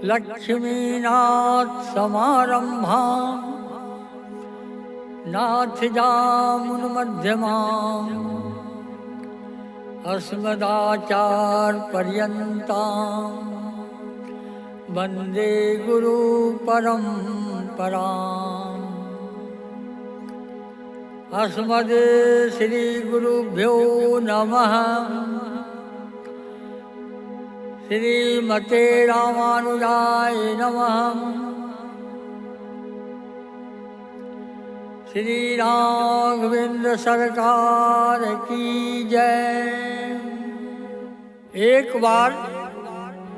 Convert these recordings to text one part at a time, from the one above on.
लक्ष्मीनाथ समारंभां नाथयामुनमध्यमाम् अस्मदाचार्यपर्यन्तां वन्दे गुरुपरम्पराम्। अस्मद् श्रीगुरुभ्यो नमः। श्रीमते रामानुजाय नमः। श्री राघवेंद्र सरकार की जय। एक बार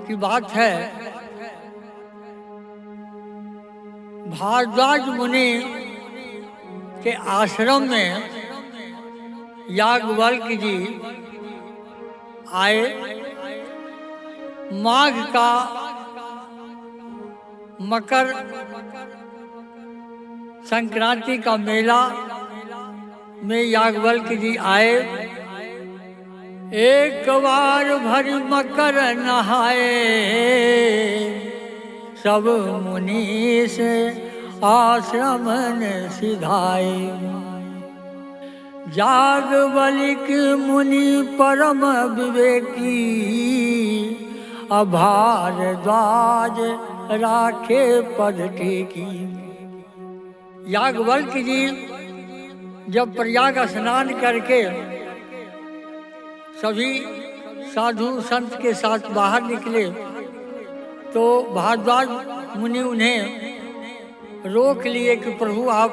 की बात है, भारद्वाज मुनि के आश्रम में याज्ञवल्क्य जी आए। माघ का मकर संक्रांति का मेला में याज्ञवल्क्य जी आए। एक बार भरी मकर नहाए, सब मुनि से आश्रम ने सिधाए। याज्ञवल्क्य मुनि परम विवेकी, भारद्वाज राखे पद टेकी। याज्ञवल्क्य जी जब प्रयाग स्नान करके सभी साधु संत के साथ बाहर निकले तो भारद्वाज मुनि उन्हें रोक लिए कि प्रभु आप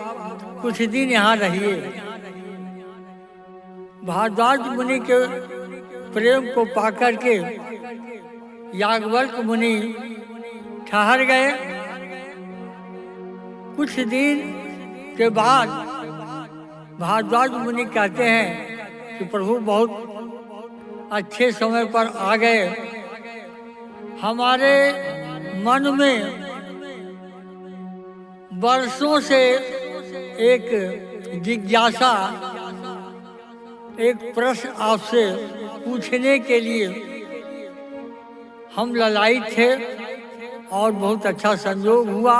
कुछ दिन यहाँ रहिए। भारद्वाज मुनि के प्रेम को पाकर के याज्ञवल्क्य मुनि ठहर गए। कुछ दिन के बाद भारद्वाज मुनि कहते हैं कि प्रभु बहुत अच्छे समय पर आ गए। हमारे मन में वर्षों से एक जिज्ञासा, एक प्रश्न आपसे पूछने के लिए हम ललायित थे और बहुत अच्छा संयोग हुआ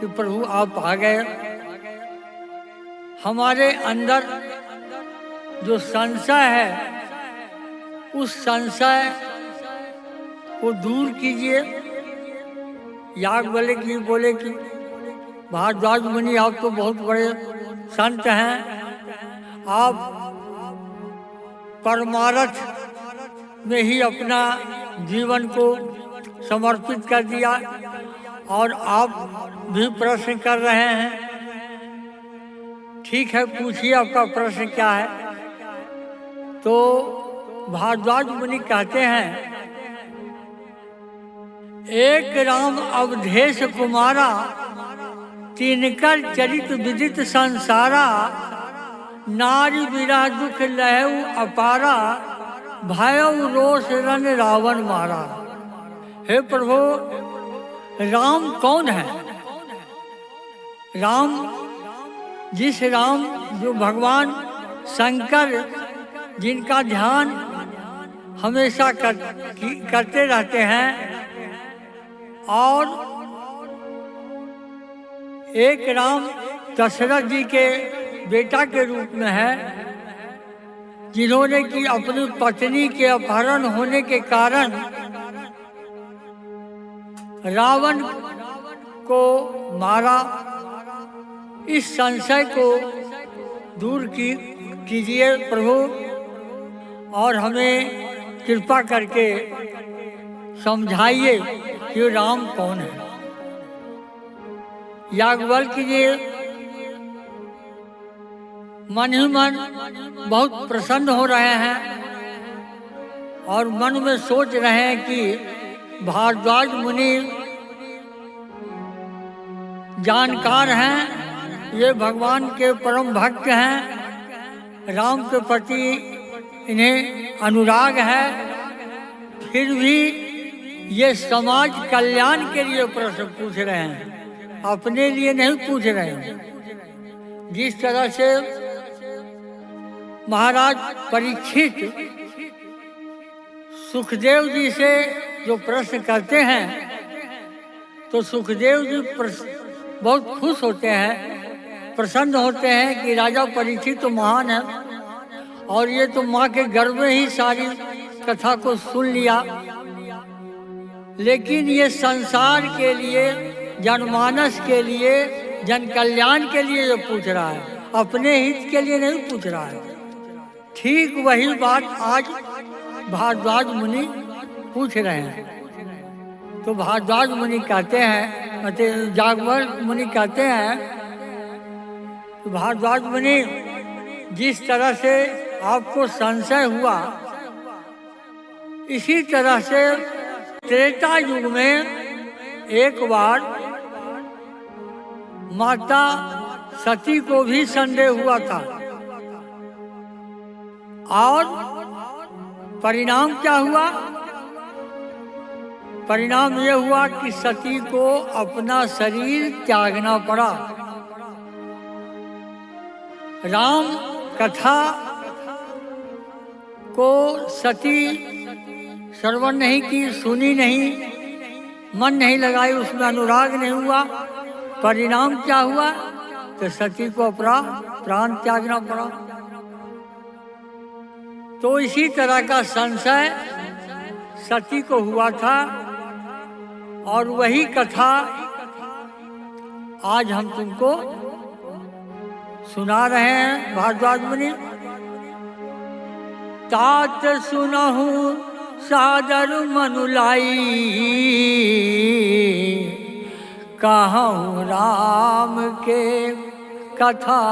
कि प्रभु आप आ गए। हमारे अंदर जो संशय है उस संशय को दूर कीजिए। याज्ञवल्क्य जी बोले कि भारद्वाज मुनि आप तो बहुत बड़े संत हैं, आप परमार्थ में ही अपना जीवन को समर्पित कर दिया और आप भी प्रश्न कर रहे हैं। ठीक है, पूछिए आपका प्रश्न क्या है। तो भारद्वाज मुनि कहते हैं, एक राम अवधेश कुमारा, तिनकर चरित विदित संसारा, नारी विरह दुख लहु अपारा, भयउ रोष रन रावण मारा। हे प्रभु, राम कौन है? राम, जिस राम जो भगवान शंकर जिनका ध्यान हमेशा करते रहते हैं, और एक राम दशरथ जी के बेटा के रूप में है, जिन्होंने कि अपनी पत्नी के अपहरण होने के कारण रावण को मारा। इस संशय को दूर कीजिए प्रभु, और हमें कृपा करके समझाइए कि राम कौन है। याज्ञवल्क्य जी मन ही मन बहुत प्रसन्न हो रहे हैं और मन में सोच रहे हैं कि भारद्वाज मुनि जानकार हैं, ये भगवान के परम भक्त हैं, राम के प्रति इन्हें अनुराग है, फिर भी ये समाज कल्याण के लिए प्रश्न पूछ रहे हैं, अपने लिए नहीं पूछ रहे हैं। जिस तरह से महाराज परीक्षित सुखदेव जी से जो प्रश्न करते हैं तो सुखदेव जी बहुत खुश होते हैं, प्रसन्न होते हैं कि राजा परीक्षित तो महान है और ये तो माँ के गर्भ में ही सारी कथा को सुन लिया, लेकिन ये संसार के लिए, जनमानस के लिए, जन कल्याण के लिए ये पूछ रहा है, अपने हित के लिए नहीं पूछ रहा है। ठीक वही बात आज भारद्वाज मुनि पूछ रहे हैं। तो भारद्वाज मुनि कहते हैं, मतलब जागवत मुनि कहते हैं, तो भारद्वाज मुनि जिस तरह से आपको संशय हुआ, इसी तरह से त्रेता युग में एक बार माता सती को भी संदेह हुआ था और परिणाम क्या हुआ? परिणाम यह हुआ कि सती को अपना शरीर त्यागना पड़ा। राम कथा को सती श्रवण नहीं की, सुनी नहीं, मन नहीं लगाई, उसमें अनुराग नहीं हुआ। परिणाम क्या हुआ? तो सती को अपना प्राण त्यागना पड़ा। तो इसी तरह का संशय सती को हुआ था और वही कथा आज हम तुमको सुना रहे हैं। भारद्वाज मुनि तात सुनहु सादर मनुलाई, कहूँ राम के कथा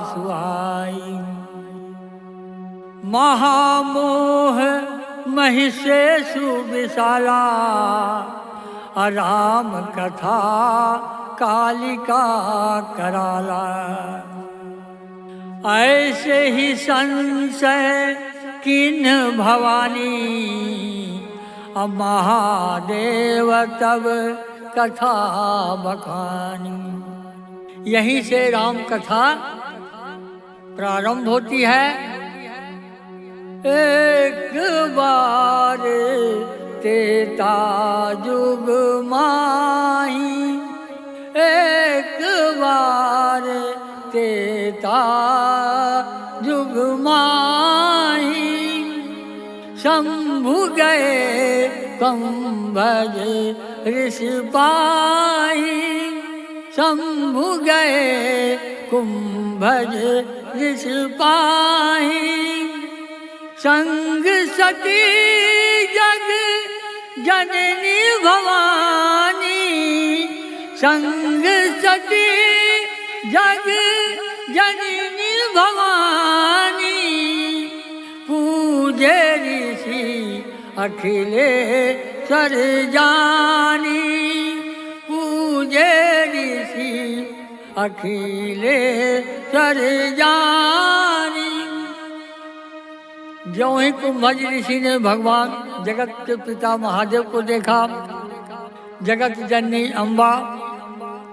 सुहाई। महामोह महिषेषु विशाला, राम कथा कालिका कराला। ऐसे ही संशय किन्ह भवानी, महादेव तब कथा बखानी। यहीं से राम कथा प्रारंभ होती है। एक बार तेता जुग माही, एक बार तेता जुग माही। शंभु गए कुंभज ऋषि पाही, शंभु गए कुंभज ऋषि पाही। संग सती जग जननी भवानी, संग सती जग जननी भवानी। पूजे ऋषि अखिलेश्वर जानी, पूजे ऋषि अखिलेश्वर जानी। ज्यों ही कुंभज ऋषि ने भगवान जगत के पिता महादेव को देखा, जगत जननी अम्बा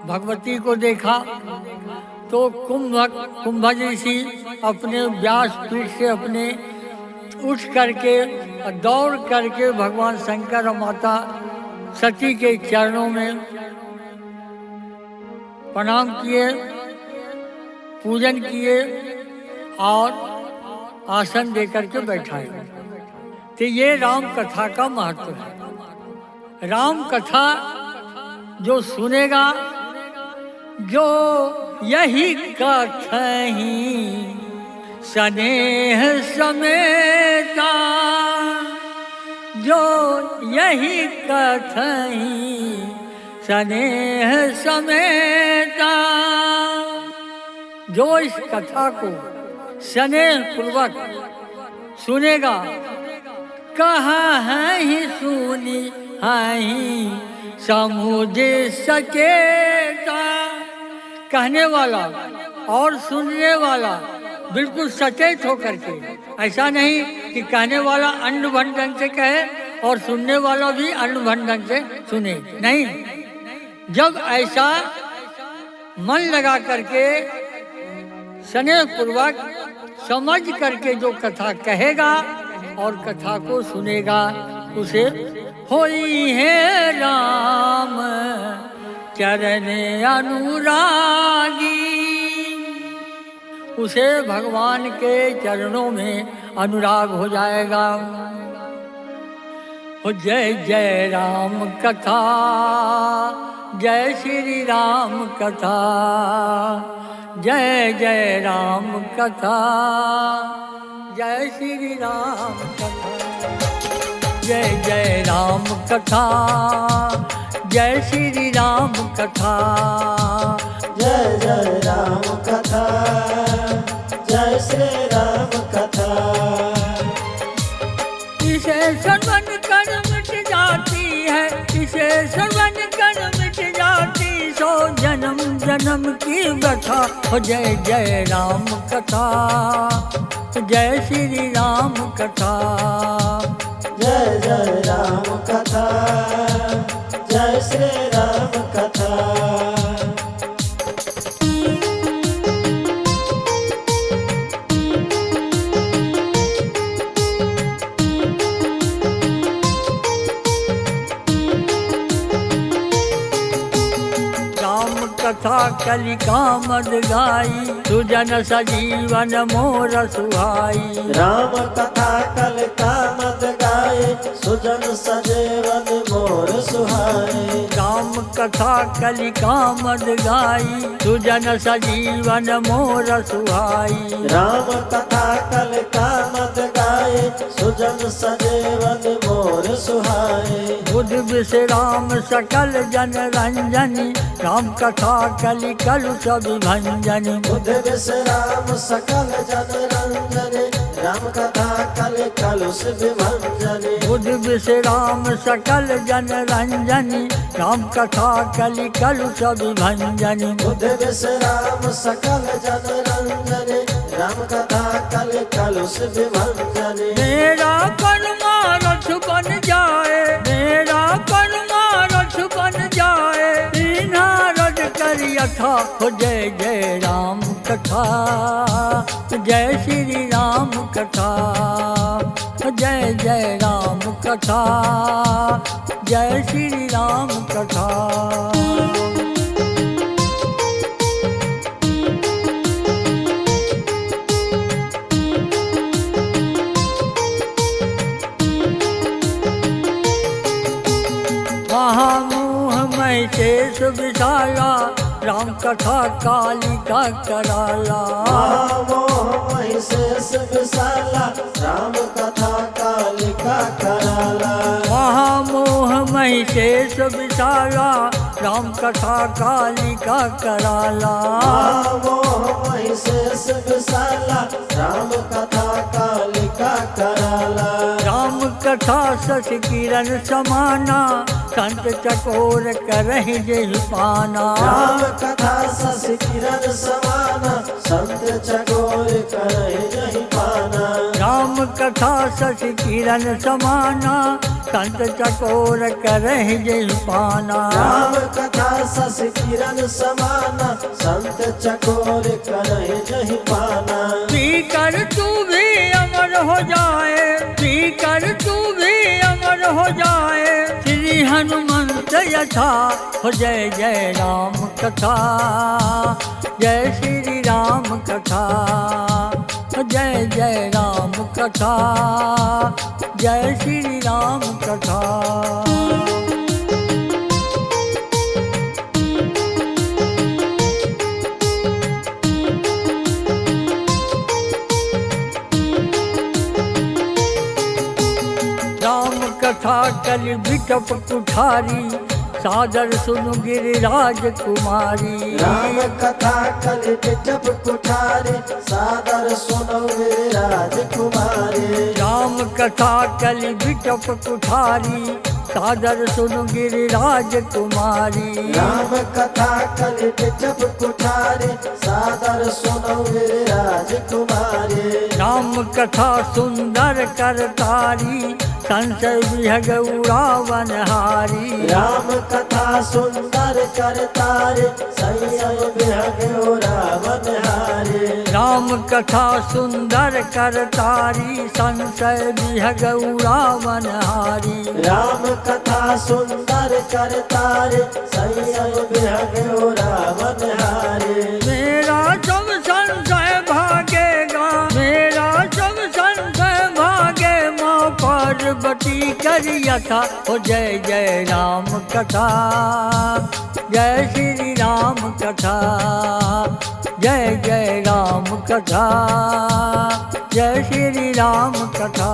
भगवती को देखा, तो कुंभज ऋषि अपने व्यासपीठ से अपने उठ करके दौड़ करके भगवान शंकर और माता सती के चरणों में प्रणाम किए, पूजन किए और आसन देकर के बैठाए। तो ये राम कथा का महत्व है। राम कथा जो सुनेगा, जो यही कथही स्नेह समेता, जो यही कथही स्नेह समेता। जो इस कथा को स्नेह पूर्वक सुनेगा, कहाँ है ही सुनी है ही समझ सकेगा। कहने वाला और सुनने वाला बिल्कुल सचेत होकर के, ऐसा नहीं कि कहने वाला अंध भंड ढंग से कहे और सुनने वाला भी अंध भंड ढंग से सुने, नहीं। जब ऐसा मन लगा करके स्नेह पूर्वक समझ करके जो कथा कहेगा और कथा को सुनेगा, उसे होई है राम चरण अनुरागी, उसे भगवान के चरणों में अनुराग हो जाएगा। हो जय जय राम कथा, जय श्री राम कथा, जय जय राम कथा, जय श्री राम कथा, जय जय राम कथा, जय श्री राम कथा, जय जय राम कथा, जय श्री राम कथा। इसे श्रवण कर मिट जाती है, इसे श्रवण कर मिट जाती सो जन्म जन्म की व्यथा। हो जय जय राम कथा, जय श्री राम कथा, जय जय राम कथा, जय श्री राम कथा। कथा कलिका मद गाई, सुजन सजीवन मोर सुहाई। राम कथा कलिका मद गाए, सुजन सजीवन मोर सुहाई। राम कथा कलिका मद गाई, सुजन सजीवन मोर सुहाई। राम कथा कलिका मद गाए, सुजन सजीवन मोर सुहाई। बुध विश्राम सकल जन रंजनी, राम कथा कलि कलु सब भंजनी। बुध विश्राम सकल जन रंजनी, राम कथा कलि कलु सब भंजनी। बुध विश्राम सकल जन रंजनी, राम कथा कलि कलु सब भंजनी। बुध विश्राम सकल जन रंजनी, राम कथा कलि कलु सब भंजनी। मेरा परमा रथ बन जाए, मेरा परमा रथ बन जाए, नारद करियथा। हो जय जय राम कथा, जय श्री राम कथा, जय जय राम कथा, जय श्री राम कथा। महामोहमय शेष विशाला, राम कथा कालिका कराला। महामोहमय शेष विशाला, राम कथा कालिका कराला। महामोहमय शेष विशाला, राम कथा कालिका कराला। महामोहमय शेष विशाला, राम कथा कालिका कराला। राम कथा शश किरण समाना, संत चकोर करहि जेहि पाना। राम कथा शश किरण समाना, संत चकोर करहि जेहि पाना। राम कथा शश किरण समाना, संत चकोर करहि जेहि पाना। राम कथा शश किरण समाना, संत चकोर करहि जेहि पाना। पीकर तू भी अमर हो जाए, पीकर तू भी अमर हो जाए, श्री हनुमंत यथा। हो जय जय राम कथा, जय श्री राम कथा, जय जय राम कथा, जय श्री राम कथा। कथा कलि बिटप कुठारी, सादर सुनु गिरिराज कुमारी। राम कथा कलि बिटप कुठारी, सादर सुनु गिरिराज कुमारी। राम कथा कलि बिटप कुठारी, सादर सुनु गिरिराज कुमारी। राम कथा कलि बिटप कुठारी, सादर सुनु गिरिराज कुमारी। राम कथा सुंदर करतारी, संशय विहग उड़ावन हारी। राम कथा सुंदर सुंदर करतारे संयम विहग रावण हारे। राम कथा सुंदर करतारी संशय विहग रावण हारी। राम कथा सुंदर करतारे संयम विहग रावण हारे। मेरा सब संशय भागेगा, मेरा सब संशय भागे, माँ पार्वती करिया था। हो जय जय राम कथा, जय श्री राम कथा, जय जय राम कथा, जय श्री राम कथा।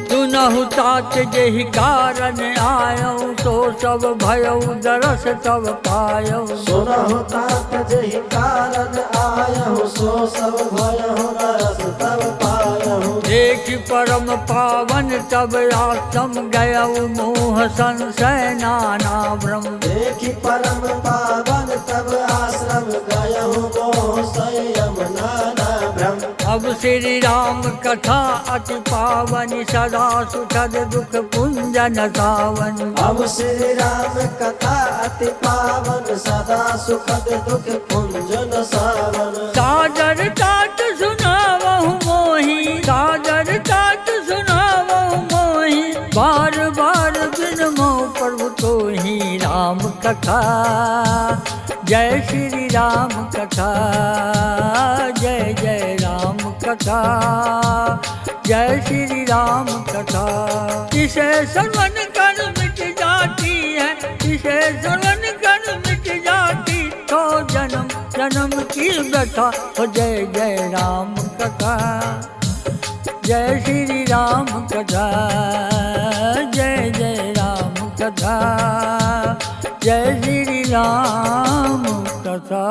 सुनहु तात जेहि कारण आयऊ, तो सब भयऊ दरस तब पायऊ। सुनहु तात जेहि कारण आयहु, सो सब भयहु दरस तब पायहु। देख परम पावन तब आश्रम गयऊ, मोह संशय नाना ब्रह्म। देखि परम पावन तब आश्रम गयहु, मोह संयम नाना ब्रह्म। अब श्री राम कथा अति पावन, सदा सुखद दुख पुंजन सावन। अब श्री राम कथा अति पावन, सदा सुखद दुख पुंजन सावन। सादर तात सुनावहु मोहि, सादर तात सुनावहु मोहि, बार बार बिनमो प्रभु तोहि राम कथा। जय श्री राम कथा, जय जय राम कथा, जय श्री राम कथा। इसे श्रवण कर मिट जाती है, इसे श्रवण कर मिट जाती, तो जन्म जन्म की व्यथा। हो जय जय राम कथा, जय श्री राम कथा, जय जय राम कथा, जय श्री राम कथा।